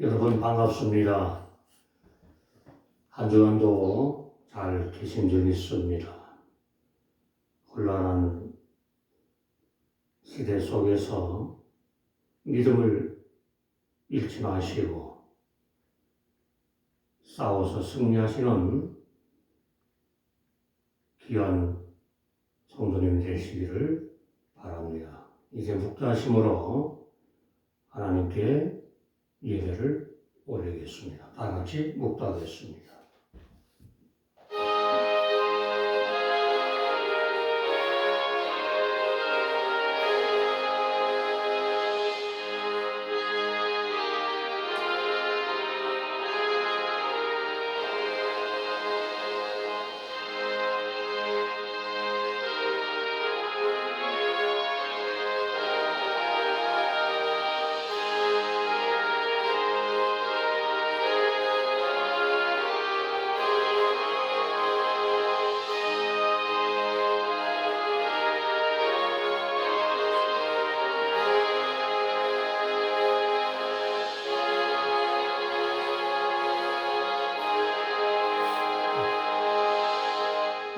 여러분 반갑습니다. 한 주간도 잘 계신 줄 믿습니다. 혼란한 시대 속에서 믿음을 잃지 마시고 싸워서 승리하시는 귀한 성도님 되시기를 바랍니다. 이제 묵다심으로 하나님께 예배를 올리겠습니다. 다 같이 묵다하겠습니다.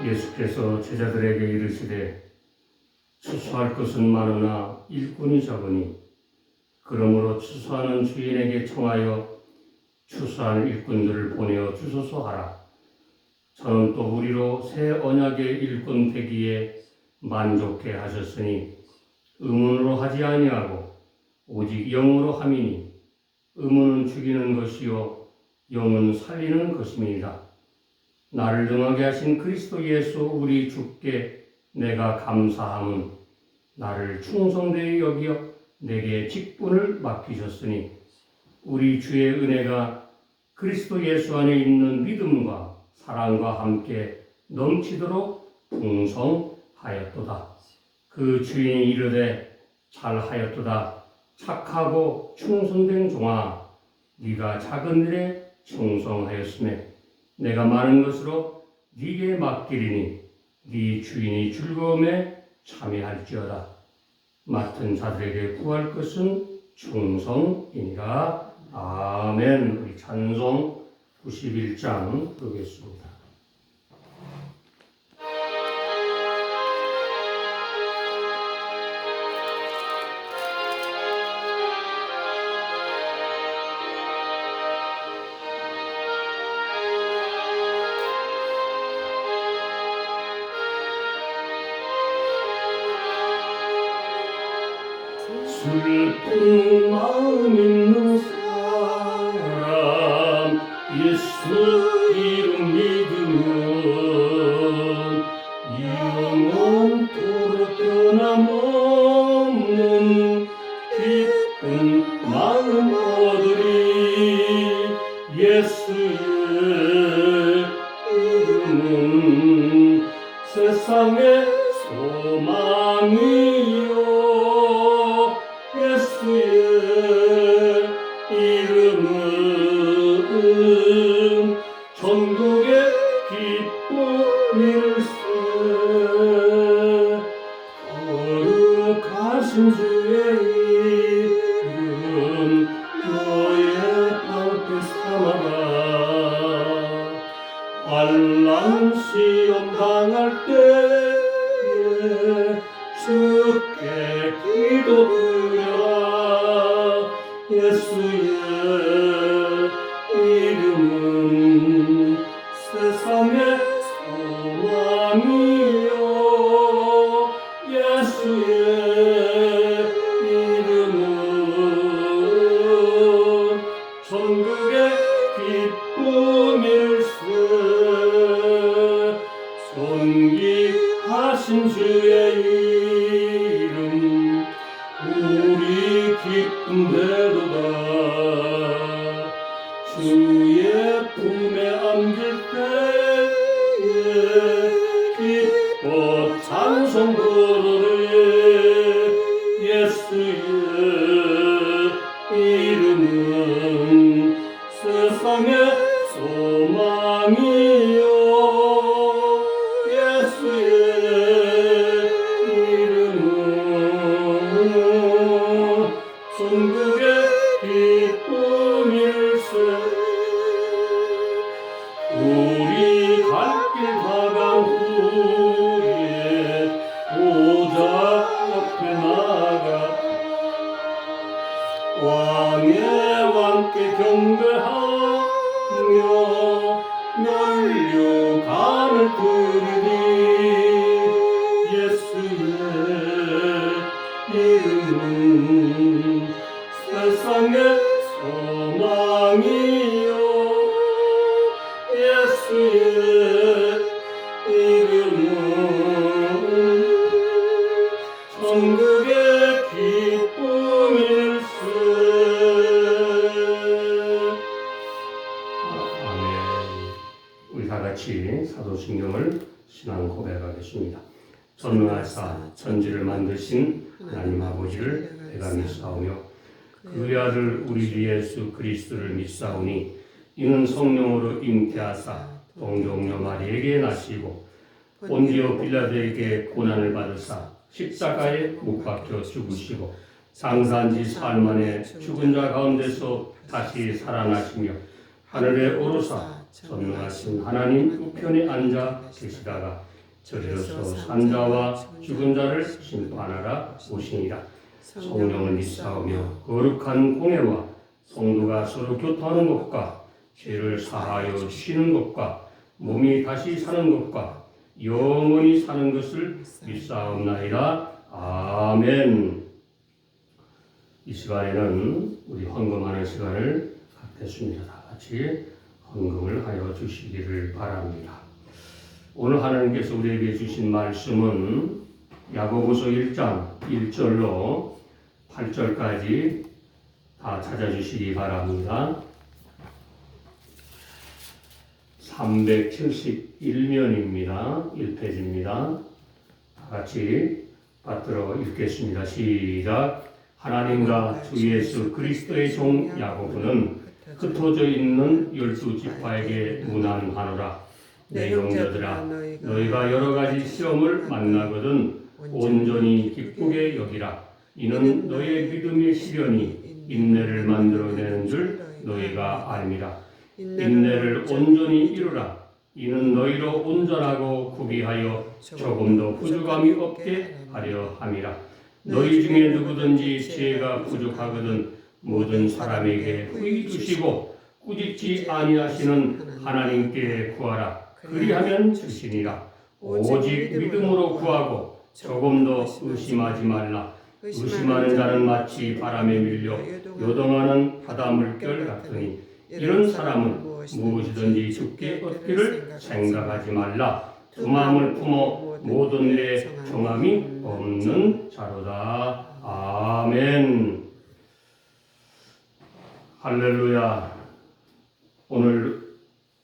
예수께서 제자들에게 이르시되 추수할 것은 많으나 일꾼이 적으니 그러므로 추수하는 주인에게 청하여 추수할 일꾼들을 보내어 주소서 하라. 저는 또 우리로 새 언약의 일꾼 되기에 만족해 하셨으니 의문으로 하지 아니하고 오직 영으로 함이니 의문은 죽이는 것이요 영은 살리는 것임이니라. 나를 능하게 하신 그리스도 예수 우리 주께 내가 감사함은 나를 충성되이 여기어 내게 직분을 맡기셨으니 우리 주의 은혜가 그리스도 예수 안에 있는 믿음과 사랑과 함께 넘치도록 풍성하였도다. 그 주인이 이르되 잘하였도다. 착하고 충성된 종아, 네가 작은 일에 충성하였으며 내가 많은 것으로 네게 맡기리니 네 주인이 즐거움에 참여할지어다. 맡은 자들에게 구할 것은 충성이니라. 아멘. 우리 찬송 91장 부르겠습니다. 슬픈 마음 있는 사람 예수 이름 믿으면 영원토록 변함없는 기쁜 마음 얻으리. 예수의 이름은 세상의 소망이요 예수의 이름은 천국의 기쁨일세. 거룩하신 주의 이름 너의 방패 삼아라. 환난 시험 당할 때에 주께 기도드려라. 예수의 이름은 세상의 소망이요 예수의 이름은 천국의 기쁨일세. 존귀하신 주의 이름 우리 기쁨되도다. 주의 품에 안길 때에 기뻐 찬송 부르리. 예수의 이름은 세상의 소망이요 예수의 이름은 천국의 기쁨일 경배하며 면류관을 드리리. 예수의 이름은 세상의 소망이요 예수의 이름은 천국의 기쁨일세. 아멘. 우리 다 같이 사도신경을 신앙 고백하겠습니다. 전능하사 천지를 만드신 하나님 아버지를 내가 믿사오며 그의 아들 우리 주 예수 그리스도를 믿사오니 이는 성령으로 잉태하사 동정녀 마리에게 나시고 본디오 빌라도에게 고난을 받으사 십자가에 못 박혀 죽으시고 장사한 지 사흘 만에 죽은 자 가운데서 다시 살아나시며 하늘에 오르사 전능하신 하나님 우편에 앉아 계시다가 저리로서 산자와 죽은 자를 심판하라 오시니라. 성령을 믿사오며 거룩한 공예와 성도가 서로 교통하는 것과 죄를 사하여 쉬는 것과 몸이 다시 사는 것과 영원히 사는 것을 믿사옵나이다. 아멘. 이 시간에는 우리 헌금하는 시간을 갖겠습니다. 다 같이 헌금을 하여 주시기를 바랍니다. 오늘 하나님께서 우리에게 주신 말씀은 야고보서 1장 1절로 8절까지 다 찾아주시기 바랍니다. 371면입니다. 1페이지입니다. 다 같이 받들어 읽겠습니다. 시작. 하나님과 주 예수 그리스도의 종 야고보는 흩어져 있는 12지파에게 문안하노라. 내 형제들아 너희가 여러 가지 시험을 만나거든 온전히 기쁘게 여기라. 이는 너희의 믿음의 시련이 인내를 만들어내는 줄 너희가 알미라. 인내를 온전히 이루라. 이는 너희로 온전하고 구비하여 조금도 부족함이 없게 하려 함이라. 너희 중에 누구든지 지혜가 부족하거든 모든 사람에게 후히 주시고 꾸짖지 아니하시는 하나님께 구하라. 그리하면 주시니라. 오직 믿음으로 구하고 조금도 의심하지 말라. 의심하는 자는 마치 바람에 밀려 요동하는 바다 물결 같으니 이런 사람은 무엇이든지 죽게 얻기를 생각하지 말라. 두 마음을 품어 모든 일에 정함이 없는 자로다. 아멘. 할렐루야. 오늘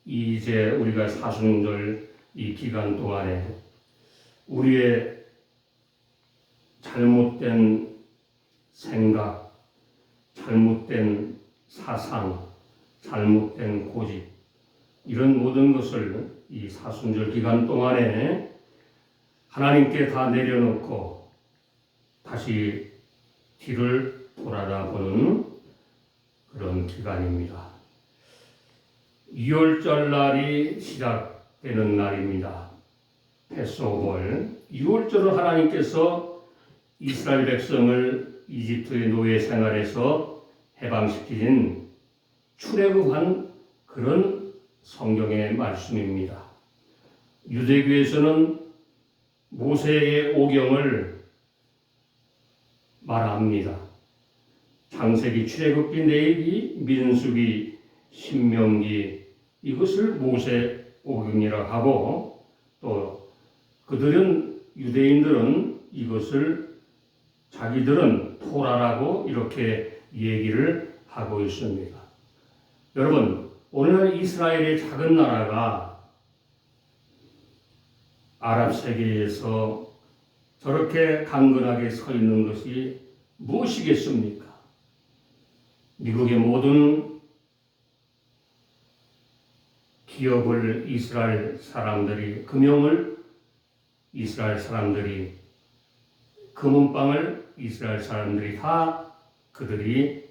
이제 우리가 사순절 이 기간 동안에 우리의 잘못된 생각, 잘못된 사상, 잘못된 고집 이런 모든 것을 이 사순절 기간 동안에 하나님께 다 내려놓고 다시 뒤를 돌아다보는 그런 기간입니다. 6월절 날이 시작되는 날입니다. 패스오벌. 6월절은 하나님께서 이스라엘 백성을 이집트의 노예 생활에서 해방시키신 출애굽한 그런 성경의 말씀입니다. 유대교에서는 모세의 오경을 말합니다. 창세기, 출애굽기, 레위기, 민수기, 신명기 이것을 모세 오경이라고 하고 또 그들은 유대인들은 이것을 자기들은 토라라고 이렇게 얘기를 하고 있습니다. 여러분, 오늘날 이스라엘의 작은 나라가 아랍 세계에서 저렇게 강건하게 서 있는 것이 무엇이겠습니까? 미국의 모든 기업을 이스라엘 사람들이, 금융을 이스라엘 사람들이, 금은방을 이스라엘 사람들이 다 그들이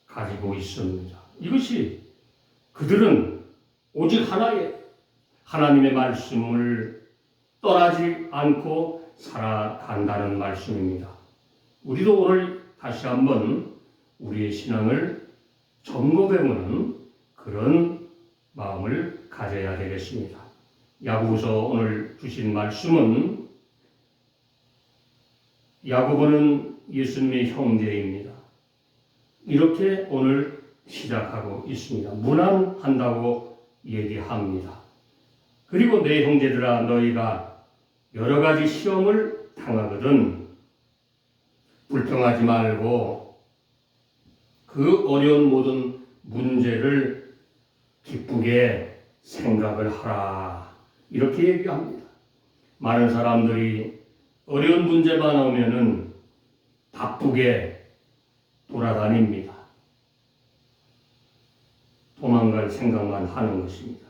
가지고 있습니다. 이것이 그들은 오직 하나의 하나님의 말씀을 떠나지 않고 살아간다는 말씀입니다. 우리도 오늘 다시 한번 우리의 신앙을 점검해보는 그런 마음을 가져야 되겠습니다. 야고보서 오늘 주신 말씀은 야고보는 예수님의 형제입니다. 이렇게 오늘 시작하고 있습니다. 무난한다고 얘기합니다. 그리고 내 형제들아 너희가 여러 가지 시험을 당하거든 불평하지 말고 그 어려운 모든 문제를 기쁘게 생각을 하라. 이렇게 얘기합니다. 많은 사람들이 어려운 문제만 오면은 바쁘게 돌아다닙니다. 도망갈 생각만 하는 것입니다.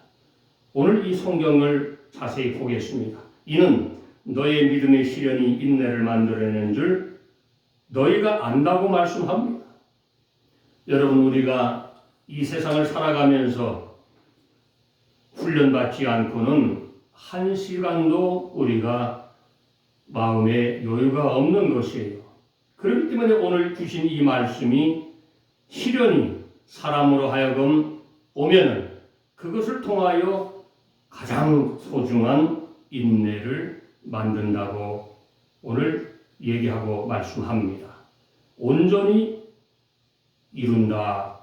오늘 이 성경을 자세히 보겠습니다. 이는 너의 믿음의 시련이 인내를 만들어내는 줄 너희가 안다고 말씀합니다. 여러분, 우리가 이 세상을 살아가면서 훈련받지 않고는 한 시간도 우리가 마음에 여유가 없는 것이에요. 그렇기 때문에 오늘 주신 이 말씀이 시련이 사람으로 하여금 오면은 그것을 통하여 가장 소중한 인내를 만든다고 오늘 얘기하고 말씀합니다. 온전히 이룬다.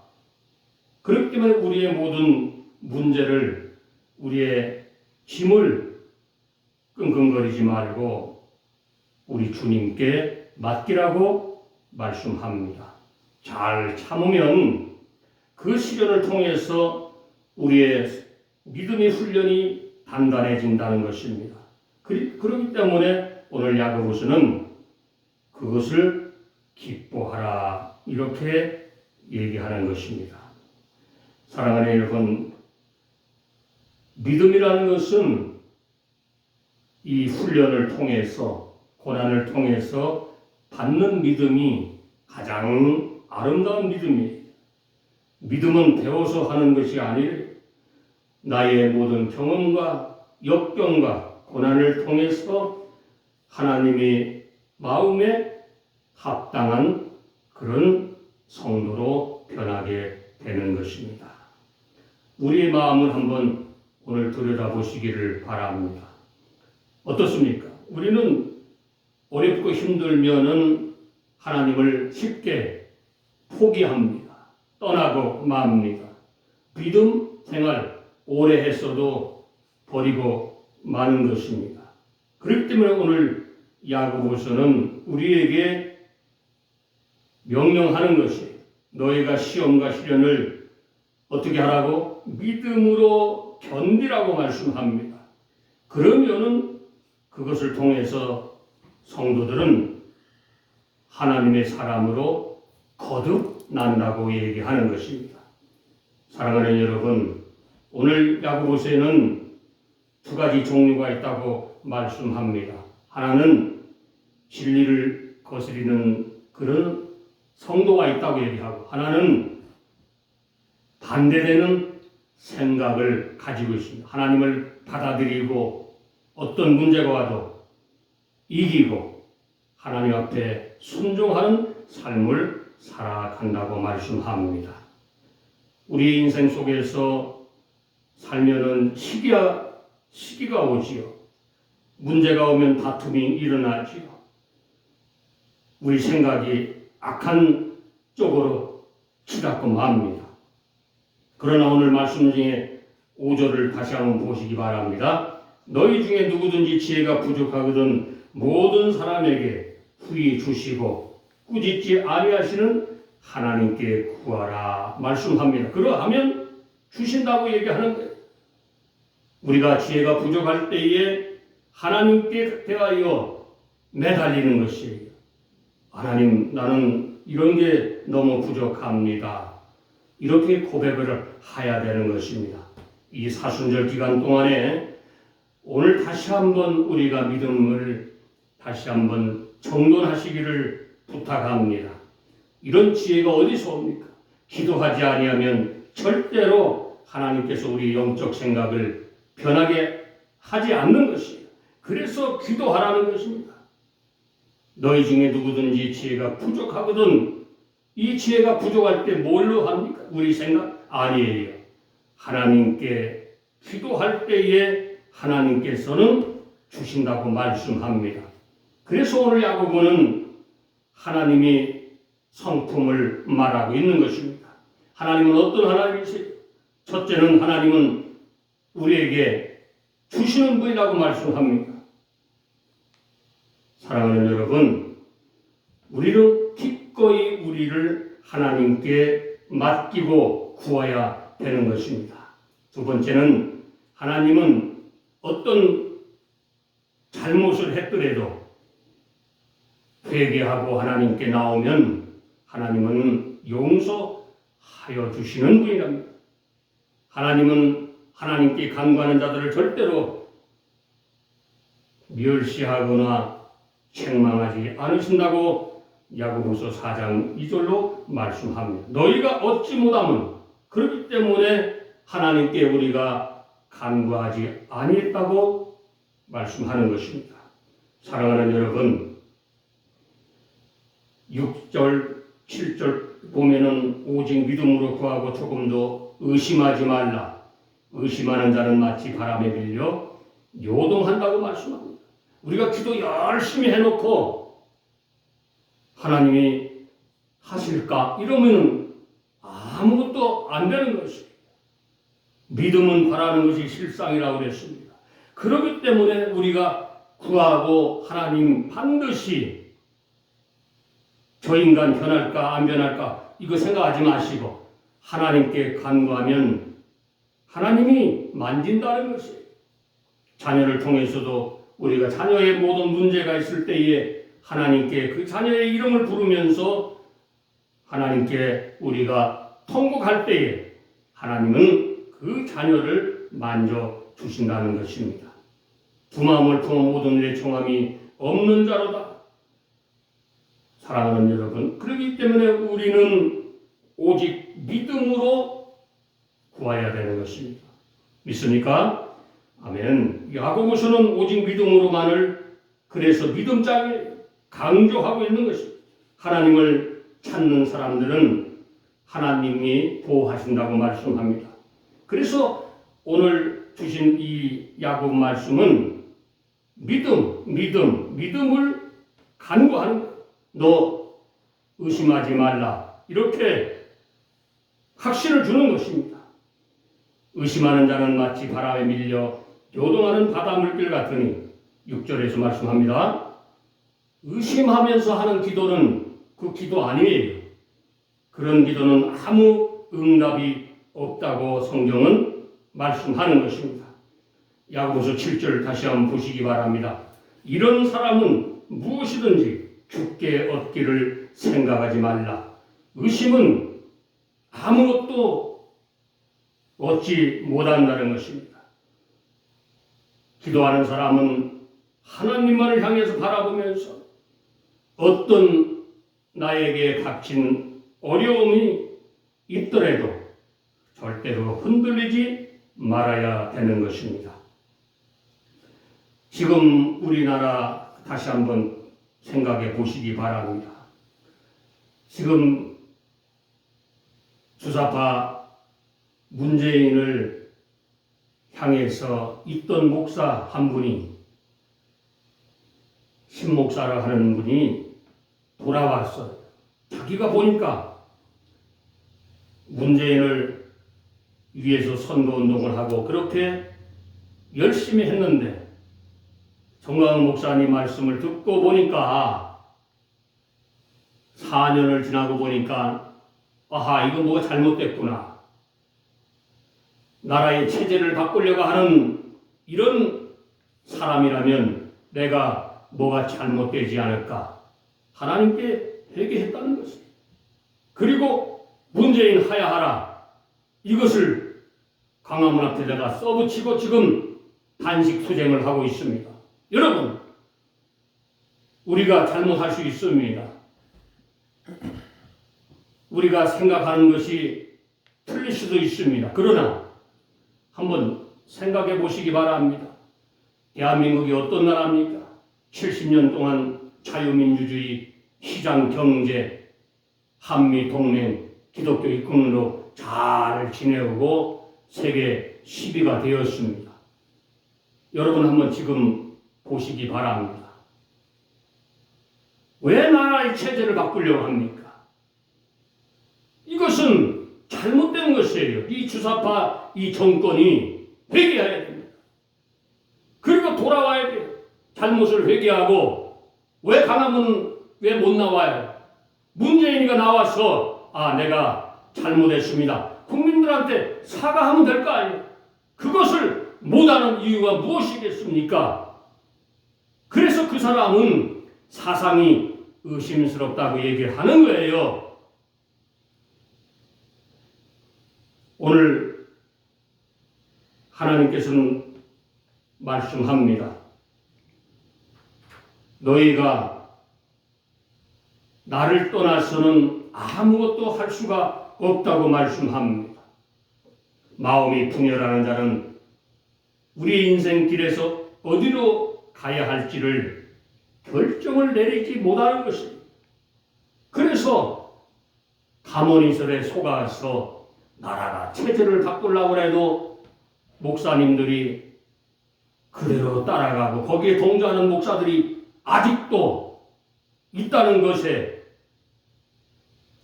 그렇기 때문에 우리의 모든 문제를, 우리의 짐을 끙끙거리지 말고 우리 주님께 맡기라고 말씀합니다. 잘 참으면 그 시련을 통해서 우리의 믿음의 훈련이 단단해진다는 것입니다. 그렇기 때문에 오늘 야고보서는 그것을 기뻐하라 이렇게 얘기하는 것입니다. 사랑하는 여러분, 믿음이라는 것은 이 훈련을 통해서, 고난을 통해서 받는 믿음이 가장 아름다운 믿음이에요. 믿음은 배워서 하는 것이 아니라 나의 모든 경험과 역경과 고난을 통해서 하나님의 마음에 합당한 그런 성도로 변하게 되는 것입니다. 우리의 마음을 한번 오늘 들여다보시기를 바랍니다. 어떻습니까? 우리는 어렵고 힘들면은 하나님을 쉽게 포기합니다. 떠나고 맙니다. 믿음 생활 오래 했어도 버리고 마는 것입니다. 그렇기 때문에 오늘 야고보서는 우리에게 명령하는 것이 너희가 시험과 시련을 어떻게 하라고? 믿음으로 견디라고 말씀합니다. 그러면은 그것을 통해서 성도들은 하나님의 사람으로 거듭난다고 얘기하는 것입니다. 사랑하는 여러분, 오늘 야고보서에는 두 가지 종류가 있다고 말씀합니다. 하나는 진리를 거스리는 그런 성도가 있다고 얘기하고, 하나는 반대되는 생각을 가지고 있습니다. 하나님을 받아들이고 어떤 문제가 와도 이기고 하나님 앞에 순종하는 삶을 살아간다고 말씀합니다. 우리 인생 속에서 살면은 시기가 오지요. 문제가 오면 다툼이 일어나지요. 우리 생각이 악한 쪽으로 치닫고 맙니다. 그러나 오늘 말씀 중에 5절을 다시 한번 보시기 바랍니다. 너희 중에 누구든지 지혜가 부족하거든 모든 사람에게 후히 주시고 꾸짖지 아니하시는 하나님께 구하라 말씀합니다. 그러하면 주신다고 얘기하는 거예요. 우리가 지혜가 부족할 때에 하나님께 대하여 매달리는 것이에요. 하나님, 나는 이런 게 너무 부족합니다. 이렇게 고백을 해야 되는 것입니다. 이 사순절 기간 동안에 오늘 다시 한번 우리가 믿음을 다시 한번 정돈하시기를 부탁합니다. 이런 지혜가 어디서 옵니까? 기도하지 아니하면 절대로 하나님께서 우리 영적 생각을 변하게 하지 않는 것이에요. 그래서 기도하라는 것입니다. 너희 중에 누구든지 지혜가 부족하거든 이 지혜가 부족할 때 뭘로 합니까? 우리 생각? 아니에요. 하나님께 기도할 때에 하나님께서는 주신다고 말씀합니다. 그래서 오늘 야고보는 하나님이 성품을 말하고 있는 것입니다. 하나님은 어떤 하나님이세요? 첫째는 하나님은 우리에게 주시는 분이라고 말씀합니다. 사랑하는 여러분, 우리는 기꺼이 우리를 하나님께 맡기고 구해야 되는 것입니다. 두 번째는 하나님은 어떤 잘못을 했더라도 회개하고 하나님께 나오면 하나님은 용서하여 주시는 분이랍니다. 하나님은 하나님께 간구하는 자들을 절대로 멸시하거나 책망하지 않으신다고 야고보서 4장 2절로 말씀합니다. 너희가 얻지 못하면 그렇기 때문에 하나님께 우리가 간구하지 아니했다고 말씀하는 것입니다. 사랑하는 여러분, 6절, 7절 보면은 오직 믿음으로 구하고 조금도 의심하지 말라. 의심하는 자는 마치 바람에 밀려 요동한다고 말씀합니다. 우리가 기도 열심히 해놓고 하나님이 하실까? 이러면 아무것도 안 되는 것입니다. 믿음은 바라는 것이 실상이라고 그랬습니다. 그렇기 때문에 우리가 구하고 하나님 반드시 저 인간 변할까 안 변할까 이거 생각하지 마시고 하나님께 간구하면 하나님이 만진다는 것이에요. 자녀를 통해서도 우리가 자녀의 모든 문제가 있을 때에 하나님께 그 자녀의 이름을 부르면서 하나님께 우리가 통곡할 때에 하나님은 그 자녀를 만져주신다는 것입니다. 두 마음을 품은 모든 일의 청함이 없는 자로다. 사랑하는 여러분, 그렇기 때문에 우리는 오직 믿음으로 구해야 되는 것입니다. 믿습니까? 아멘. 야고보서는 오직 믿음으로만을 그래서 믿음장에 강조하고 있는 것입니다. 하나님을 찾는 사람들은 하나님이 보호하신다고 말씀합니다. 그래서 오늘 주신 이 야고보 말씀은 믿음을 간구하는 거예요. 너 의심하지 말라. 이렇게 확신을 주는 것입니다. 의심하는 자는 마치 바람에 밀려 요동하는 바다 물길 같으니 6절에서 말씀합니다. 의심하면서 하는 기도는 그 기도 아니에요. 그런 기도는 아무 응답이 없다고 성경은 말씀하는 것입니다. 야고보서 7절 다시 한번 보시기 바랍니다. 이런 사람은 무엇이든지 죽게 얻기를 생각하지 말라. 의심은 아무것도 얻지 못한다는 것입니다. 기도하는 사람은 하나님만을 향해서 바라보면서 어떤 나에게 닥친 어려움이 있더라도 절대로 흔들리지 말아야 되는 것입니다. 지금 우리나라 다시 한번 생각해 보시기 바랍니다. 지금 주사파 문재인을 향해서 있던 목사 한 분이 신목사를 하는 분이 돌아왔어요. 자기가 보니까 문재인을 위해서 선거운동을 하고 그렇게 열심히 했는데 정광훈 목사님 말씀을 듣고 보니까 4년을 지나고 보니까 아하, 이거 뭐가 잘못됐구나. 나라의 체제를 바꾸려고 하는 이런 사람이라면 내가 뭐가 잘못되지 않을까. 하나님께 회개했다는 것입니다. 그리고 문재인 하야하라. 이것을 광화문 앞에 내가 써붙이고 지금 단식 투쟁을 하고 있습니다. 여러분, 우리가 잘못할 수 있습니다. 우리가 생각하는 것이 틀릴 수도 있습니다. 그러나 한번 생각해 보시기 바랍니다. 대한민국이 어떤 나라입니까? 70년 동안 자유민주주의, 시장 경제 한미 동맹 기독교 이권으로 잘 지내오고 세계 10위가 되었습니다. 여러분 한번 지금 보시기 바랍니다. 왜 나라의 체제를 바꾸려고 합니까? 이것은 잘못된 것이에요. 이 주사파 이 정권이 회개해야 됩니다. 그리고 돌아와야 돼요. 잘못을 회개하고 왜 강화문 왜 못 나와요? 문재인이가 나와서 내가 잘못했습니다. 국민들한테 사과하면 될 거 아니에요. 그것을 못하는 이유가 무엇이겠습니까? 그래서 그 사람은 사상이 의심스럽다고 얘기하는 거예요. 오늘 하나님께서는 말씀합니다. 너희가 나를 떠나서는 아무것도 할 수가 없다고 말씀합니다. 마음이 분열하는 자는 우리 인생 길에서 어디로 가야 할지를 결정을 내리지 못하는 것입니다. 그래서 가모니설에 속아서 나라가 체제를 바꾸려고 해도 목사님들이 그대로 따라가고 거기에 동조하는 목사들이 아직도 있다는 것에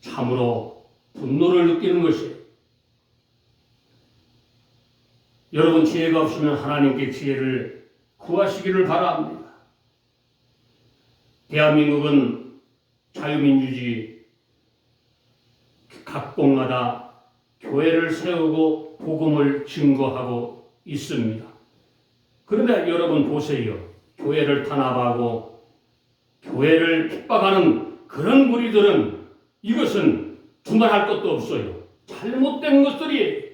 참으로 분노를 느끼는 것이에요. 여러분 지혜가 없으면 하나님께 지혜를 구하시기를 바랍니다. 대한민국은 자유민주주의 각국마다 교회를 세우고 복음을 증거하고 있습니다. 그런데 여러분 보세요. 교회를 탄압하고 교회를 핍박하는 그런 무리들은 이것은 두말할 것도 없어요. 잘못된 것들이에요.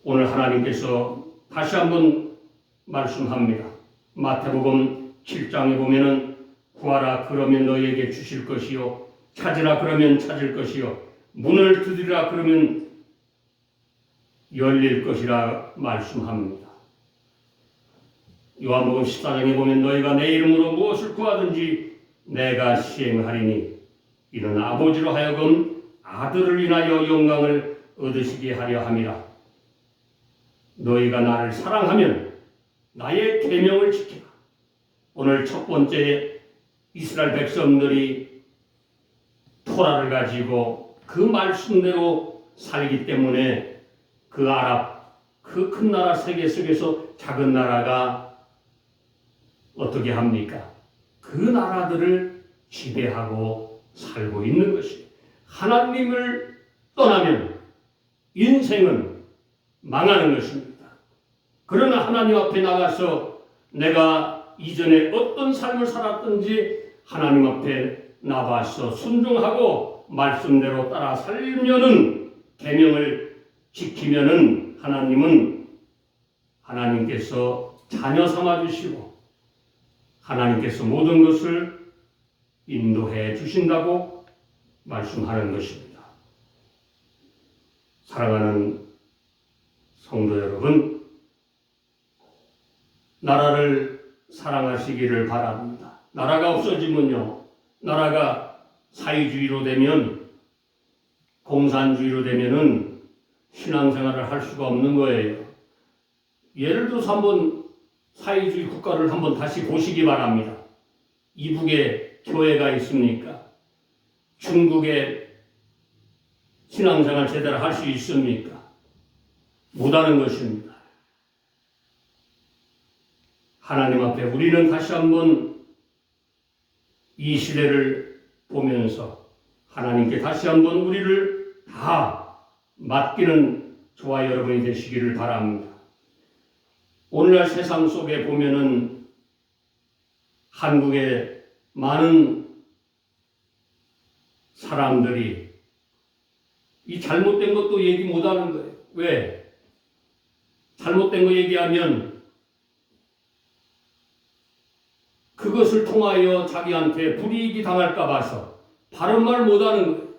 오늘 하나님께서 다시 한번 말씀합니다. 마태복음 7장에 보면은 구하라 그러면 너희에게 주실 것이요 찾으라 그러면 찾을 것이요 문을 두드리라 그러면 열릴 것이라 말씀합니다. 요한복음 14장에 보면 너희가 내 이름으로 무엇을 구하든지 내가 시행하리니 이는 아버지로 하여금 아들을 인하여 영광을 얻으시게 하려 함이라. 너희가 나를 사랑하면 나의 계명을 지키라. 오늘 첫 번째 이스라엘 백성들이 토라를 가지고 그 말씀대로 살기 때문에 그 아랍, 그 큰 나라 세계 속에서 작은 나라가 어떻게 합니까? 그 나라들을 지배하고 살고 있는 것이에요. 하나님을 떠나면 인생은 망하는 것입니다. 그러나 하나님 앞에 나가서 내가 이전에 어떤 삶을 살았든지 하나님 앞에 나와서 순종하고 말씀대로 따라 살면은 계명을 지키면은 하나님께서 자녀 삼아 주시고 하나님께서 모든 것을 인도해 주신다고 말씀하는 것입니다. 사랑하는 성도 여러분, 나라를 사랑하시기를 바랍니다. 나라가 없어지면요, 나라가 사회주의로 되면, 공산주의로 되면은 신앙생활을 할 수가 없는 거예요. 예를 들어서 한번 사회주의 국가를 한번 다시 보시기 바랍니다. 이북에 교회가 있습니까? 중국에 신앙생활 제대로 할 수 있습니까? 못하는 것입니다. 하나님 앞에 우리는 다시 한번 이 시대를 보면서 하나님께 다시 한번 우리를 다 맡기는 저와 여러분이 되시기를 바랍니다. 오늘날 세상 속에 보면은 한국의 많은 사람들이 이 잘못된 것도 얘기 못하는 거예요. 왜? 잘못된 거 얘기하면 그것을 통하여 자기한테 불이익이 당할까 봐서 바른 말 못하는 거예요.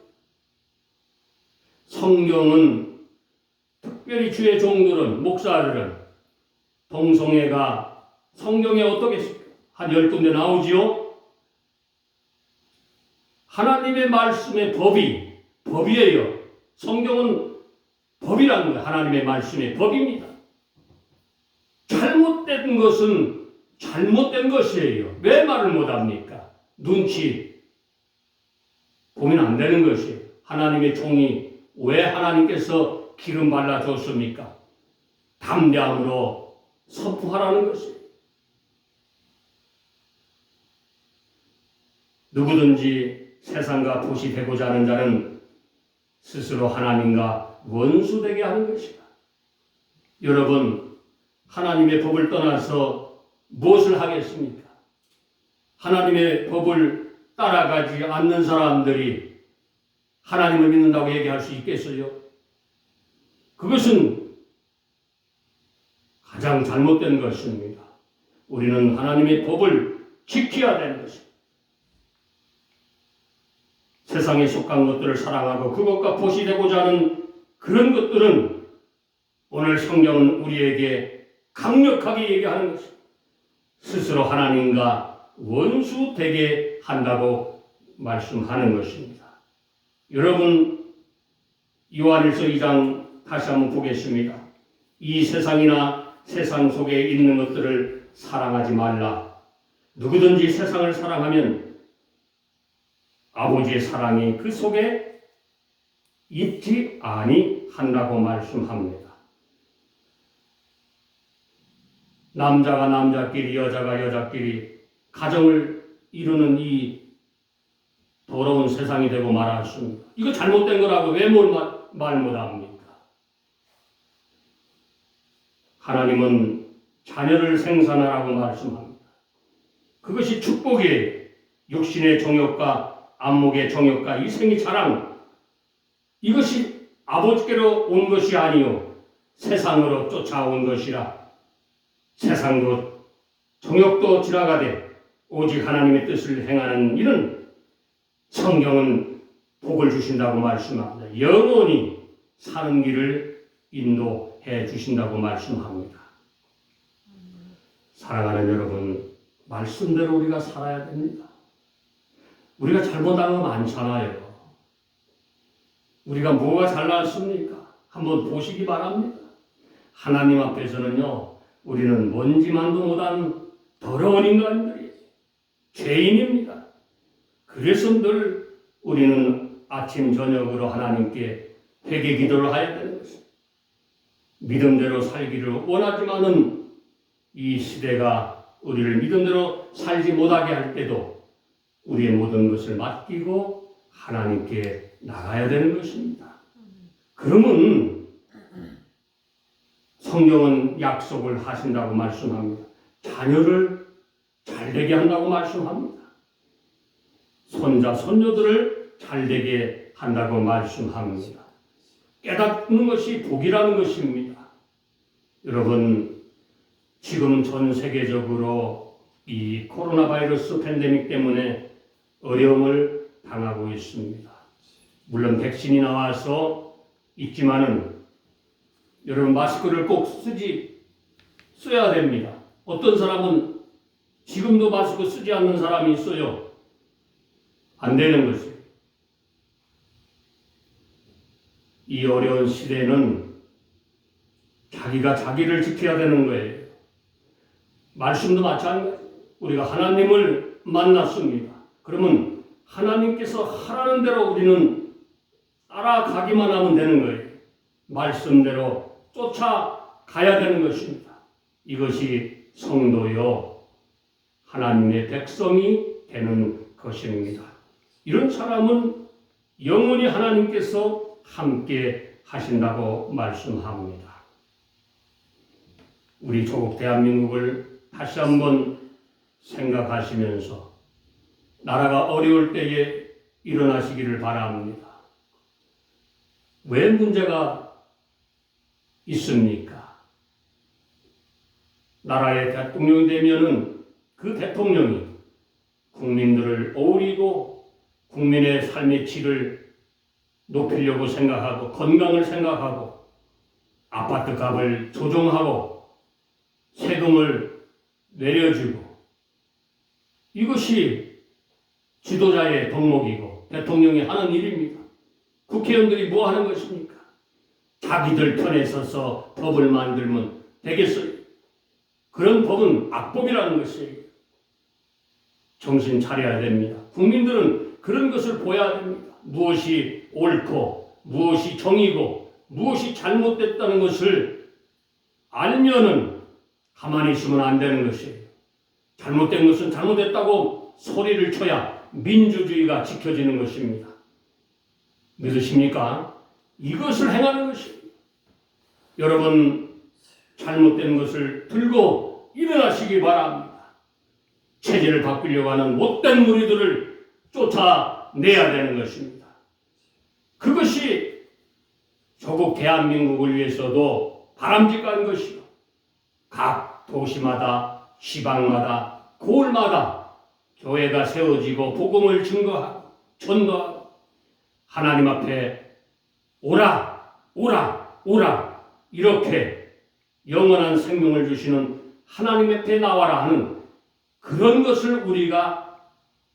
성경은 특별히 주의 종들은 목사들은 동성애가 성경에 어떻게 한 10군데 나오지요? 하나님의 말씀의 법이에요. 성경은 법이라는 거예요. 하나님의 말씀의 법입니다. 잘못된 것은 잘못된 것이에요. 왜 말을 못합니까? 눈치 보면 안 되는 것이에요. 하나님의 종이 왜 하나님께서 기름 발라줬습니까? 담대함으로 선포하라는 것이에요. 누구든지 세상과 도시 되고자 하는 자는 스스로 하나님과 원수되게 하는 것이다. 여러분, 하나님의 법을 떠나서 무엇을 하겠습니까? 하나님의 법을 따라가지 않는 사람들이 하나님을 믿는다고 얘기할 수 있겠어요? 그것은 가장 잘못된 것입니다. 우리는 하나님의 법을 지켜야 되는 것입니다. 세상에 속한 것들을 사랑하고 그것과 보시되고자 하는 그런 것들은 오늘 성경은 우리에게 강력하게 얘기하는 것입니다. 스스로 하나님과 원수 되게 한다고 말씀하는 것입니다. 여러분, 요한일서 2장 다시 한번 보겠습니다. 이 세상이나 세상 속에 있는 것들을 사랑하지 말라. 누구든지 세상을 사랑하면 아버지의 사랑이 그 속에 있지 아니한다고 말씀합니다. 남자가 남자끼리, 여자가 여자끼리 가정을 이루는 이 더러운 세상이 되고 말았습니다. 이거 잘못된 거라고 왜 말 못합니까? 하나님은 자녀를 생산하라고 말씀합니다. 그것이 축복이에요. 육신의 정욕과 안목의 정욕과 이생의 자랑, 이것이 아버지께로 온 것이 아니요 세상으로 쫓아온 것이라. 세상도 정욕도 지나가되 오직 하나님의 뜻을 행하는 이는 성경은 복을 주신다고 말씀합니다. 영원히 사는 길을 인도해 주신다고 말씀합니다. 사랑하는 여러분, 말씀대로 우리가 살아야 됩니다. 우리가 잘못한 거 많잖아요. 우리가 뭐가 잘났습니까? 한번 보시기 바랍니다. 하나님 앞에서는요, 우리는 먼지만도 못한 더러운 인간들이에요. 죄인입니다. 그래서 늘 우리는 아침 저녁으로 하나님께 회개 기도를 해야 되는 것입니다. 믿음대로 살기를 원하지만은 이 시대가 우리를 믿음대로 살지 못하게 할 때도 우리의 모든 것을 맡기고 하나님께 나가야 되는 것입니다. 그러면 성경은 약속을 하신다고 말씀합니다. 자녀를 잘되게 한다고 말씀합니다. 손자, 손녀들을 잘되게 한다고 말씀합니다. 깨닫는 것이 복이라는 것입니다. 여러분, 지금 전 세계적으로 이 코로나 바이러스 팬데믹 때문에 어려움을 당하고 있습니다. 물론 백신이 나와서 있지만은 여러분 마스크를 꼭 써야 됩니다. 어떤 사람은 지금도 마스크 쓰지 않는 사람이 있어요. 안 되는 것이에요. 이 어려운 시대는 자기가 자기를 지켜야 되는 거예요. 말씀도 마찬가지예요. 우리가 하나님을 만났습니다. 그러면 하나님께서 하라는 대로 우리는 따라가기만 하면 되는 거예요. 말씀대로 쫓아가야 되는 것입니다. 이것이 성도요 하나님의 백성이 되는 것입니다. 이런 사람은 영원히 하나님께서 함께 하신다고 말씀합니다. 우리 조국 대한민국을 다시 한번 생각하시면서 나라가 어려울 때에 일어나시기를 바랍니다. 왜 문제가 있습니까? 나라의 대통령이 되면은 그 대통령이 국민들을 어우리고 국민의 삶의 질을 높이려고 생각하고 건강을 생각하고 아파트 값을 조정하고 세금을 내려주고 이것이 지도자의 덕목이고 대통령이 하는 일입니다. 국회의원들이 뭐 하는 것입니까? 자기들 편에 서서 법을 만들면 되겠어요? 그런 법은 악법이라는 것이에요. 정신 차려야 됩니다. 국민들은 그런 것을 보여야 됩니다. 무엇이 옳고 무엇이 정의고 무엇이 잘못됐다는 것을 알면은 가만히 있으면 안 되는 것이에요. 잘못된 것은 잘못됐다고 소리를 쳐야 민주주의가 지켜지는 것입니다. 믿으십니까? 이것을 행하는 것입니다. 여러분, 잘못된 것을 들고 일어나시기 바랍니다. 체제를 바꾸려고 하는 못된 무리들을 쫓아내야 되는 것입니다. 그것이 조국 대한민국을 위해서도 바람직한 것이요. 각 도시마다, 시방마다, 고을마다 교회가 세워지고 복음을 증거하고 전도하고 하나님 앞에 오라, 오라, 오라 이렇게 영원한 생명을 주시는 하나님 앞에 나와라 하는 그런 것을 우리가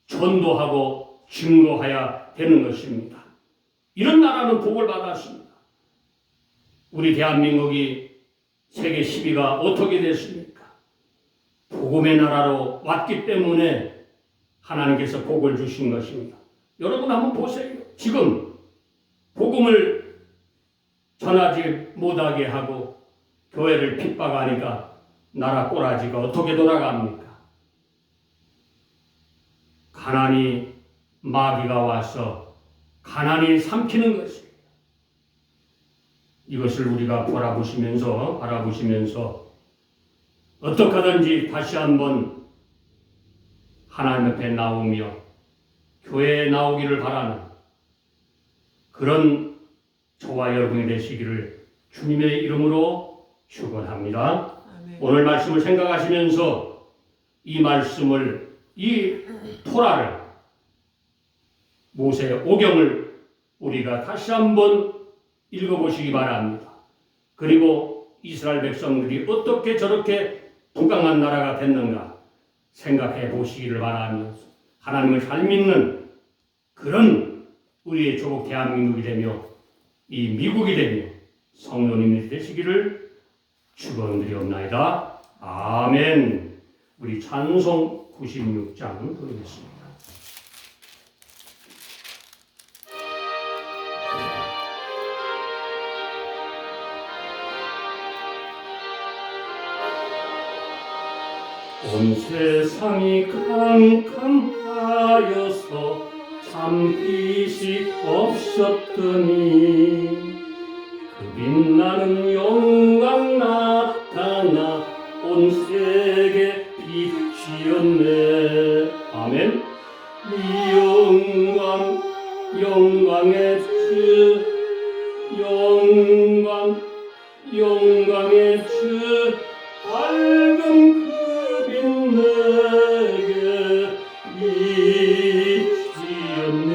전도하고 증거해야 되는 것입니다. 이런 나라는 복을 받았습니다. 우리 대한민국이 세계 10위가 어떻게 됐습니까? 복음의 나라로 왔기 때문에 하나님께서 복을 주신 것입니다. 여러분 한번 보세요. 지금 복음을 전하지 못하게 하고 교회를 핍박하니까 나라 꼬라지가 어떻게 돌아갑니까? 가난이 마귀가 와서 가난이 삼키는 것이에요. 이것을 우리가 바라보시면서 어떻게 하든지 다시 한번 하나님 앞에 나오며 교회에 나오기를 바라는 그런 저와 여러분이 되시기를 주님의 이름으로 축원합니다. 오늘 말씀을 생각하시면서 이 말씀을 이 토라를 모세 오경을 우리가 다시 한번 읽어보시기 바랍니다. 그리고 이스라엘 백성들이 어떻게 저렇게 부강한 나라가 됐는가 생각해 보시기를 바라면서 하나님을 잘 믿는 그런 우리의 조국 대한민국이 되며 이 미국이 되며 성도님이 되시기를 축원드리옵나이다. 아멘. 우리 찬송 96장 부르겠습니다. 온 세상이 캄캄하여서 참빛이 없었더니 그 빛나는 영광 나타나 온 세계 빛이었네. 아멘. 이 영광 영광의 주 영광의 주 밝은 내게 빛이었네.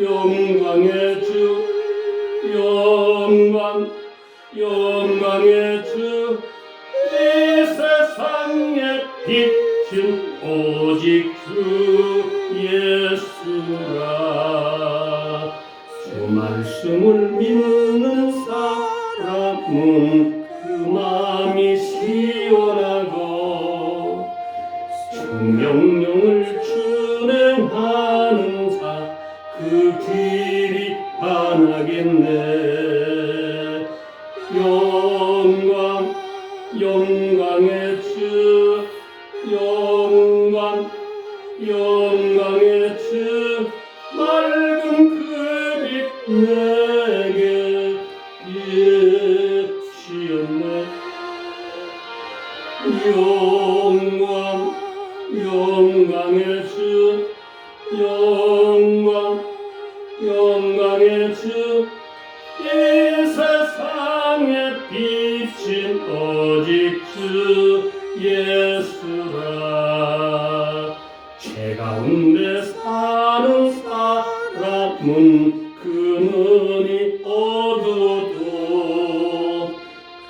영광의 주 영광의 주 이 세상의 빛은 오직 주 예수라. 주 말씀을 믿는 사람은 그 마음이 시원하고 주 명령을 준행하는 자 그 길이 환하겠네. 영광의 주 영광의 주 맑은 그 빛 내게 빛이었네. 영광의 주 영광의 주 이 세상의 빛은 오직 주 예수라. 죄 가운데 사는 사람은 그 눈이 어두워도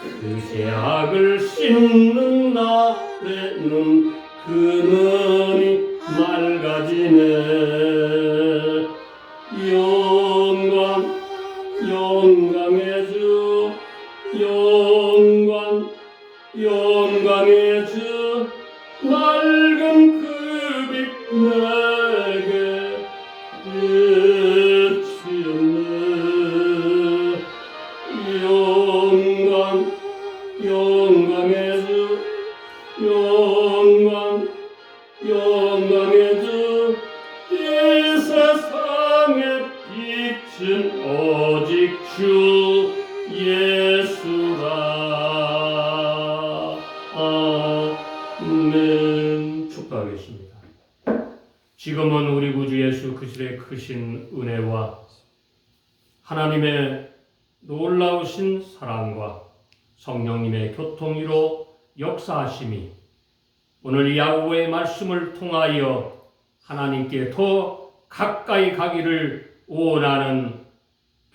그 죄악을 씻는 날에는 그 눈이 끝이 없네. 영광 영광의 주 영광 영광의 주 이 세상의 빛은 오직 주 예수라. 아멘. 축복하겠습니다. 지금은 우리 구주 예수 그리스도의 크신 은혜와 하나님의 놀라우신 사랑과 성령님의 교통으로 역사하심이 오늘 야고보의 말씀을 통하여 하나님께 더 가까이 가기를 원하는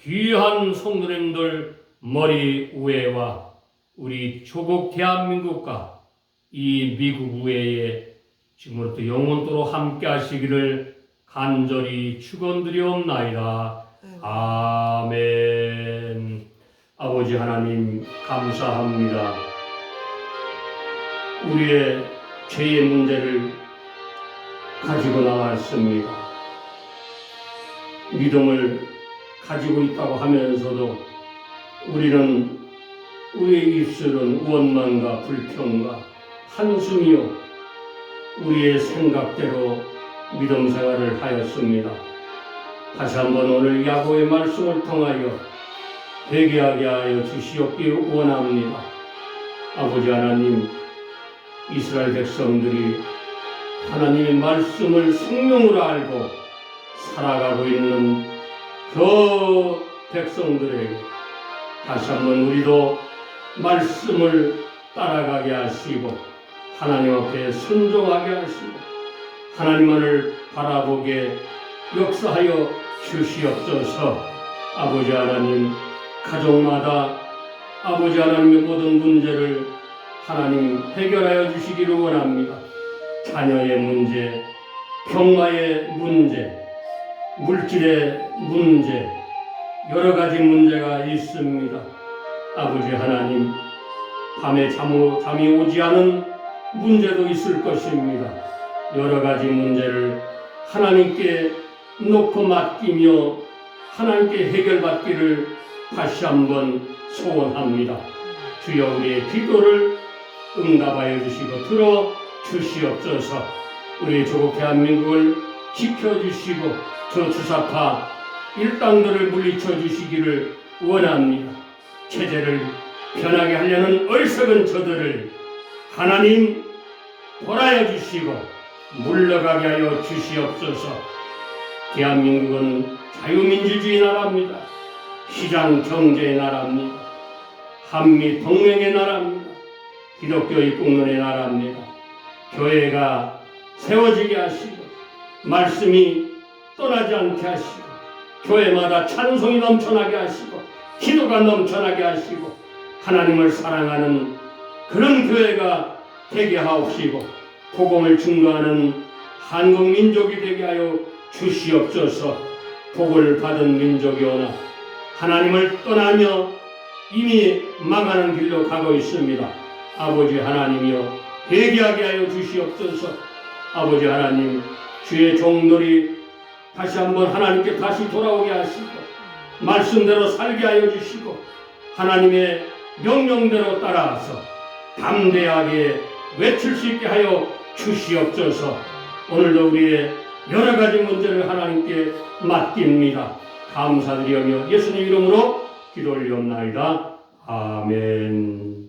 귀한 성도님들 머리 우회와 우리 조국 대한민국과 이 미국 우회에 지금부터 영원토록 함께 하시기를 간절히 축원드리옵나이다. 아멘. 아버지 하나님 감사합니다. 우리의 죄의 문제를 가지고 나왔습니다. 믿음을 가지고 있다고 하면서도 우리는 우리의 입술은 원망과 불평과 한숨이요 우리의 생각대로 믿음 생활을 하였습니다. 다시 한번 오늘 야고보의 말씀을 통하여 회개하게 하여 주시옵기 원합니다. 아버지 하나님, 이스라엘 백성들이 하나님의 말씀을 생명으로 알고 살아가고 있는 그 백성들에게 다시 한번 우리도 말씀을 따라가게 하시고 하나님 앞에 순종하게 하시고 하나님만을 바라보게 역사하여 주시옵소서. 아버지 하나님, 가족마다 아버지 하나님의 모든 문제를 하나님 해결하여 주시기를 원합니다. 자녀의 문제, 병마의 문제, 물질의 문제, 여러 가지 문제가 있습니다. 아버지 하나님, 밤에 잠이 오지 않은 문제도 있을 것입니다. 여러 가지 문제를 하나님께 놓고 맡기며 하나님께 해결받기를 다시 한번 소원합니다. 주여 우리의 기도를 응답하여 주시고 들어 주시옵소서. 우리 조국 대한민국을 지켜주시고 저 주사파 일당들을 물리쳐 주시기를 원합니다. 체제를 변하게 하려는 어리석은 저들을 하나님 돌아여 주시고 물러가게 하여 주시옵소서. 대한민국은 자유민주주의 나라입니다. 시장 경제의 나라입니다. 한미 동맹의 나라입니다. 기독교 입국론의 나라입니다. 교회가 세워지게 하시고 말씀이 떠나지 않게 하시고 교회마다 찬송이 넘쳐나게 하시고 기도가 넘쳐나게 하시고 하나님을 사랑하는 그런 교회가 되게 하옵시고 복음을 증거하는 한국 민족이 되게 하여 주시옵소서. 복을 받은 민족이오나 하나님을 떠나며 이미 망하는 길로 가고 있습니다. 아버지 하나님이여 회개하게 하여 주시옵소서. 아버지 하나님, 주의 종들이 다시 한번 하나님께 다시 돌아오게 하시고 말씀대로 살게 하여 주시고 하나님의 명령대로 따라서 담대하게 외칠 수 있게 하여 주시옵소서. 오늘도 우리의 여러 가지 문제를 하나님께 맡깁니다. 감사드리며 예수님 이름으로 기도 올리옵나이다. 아멘.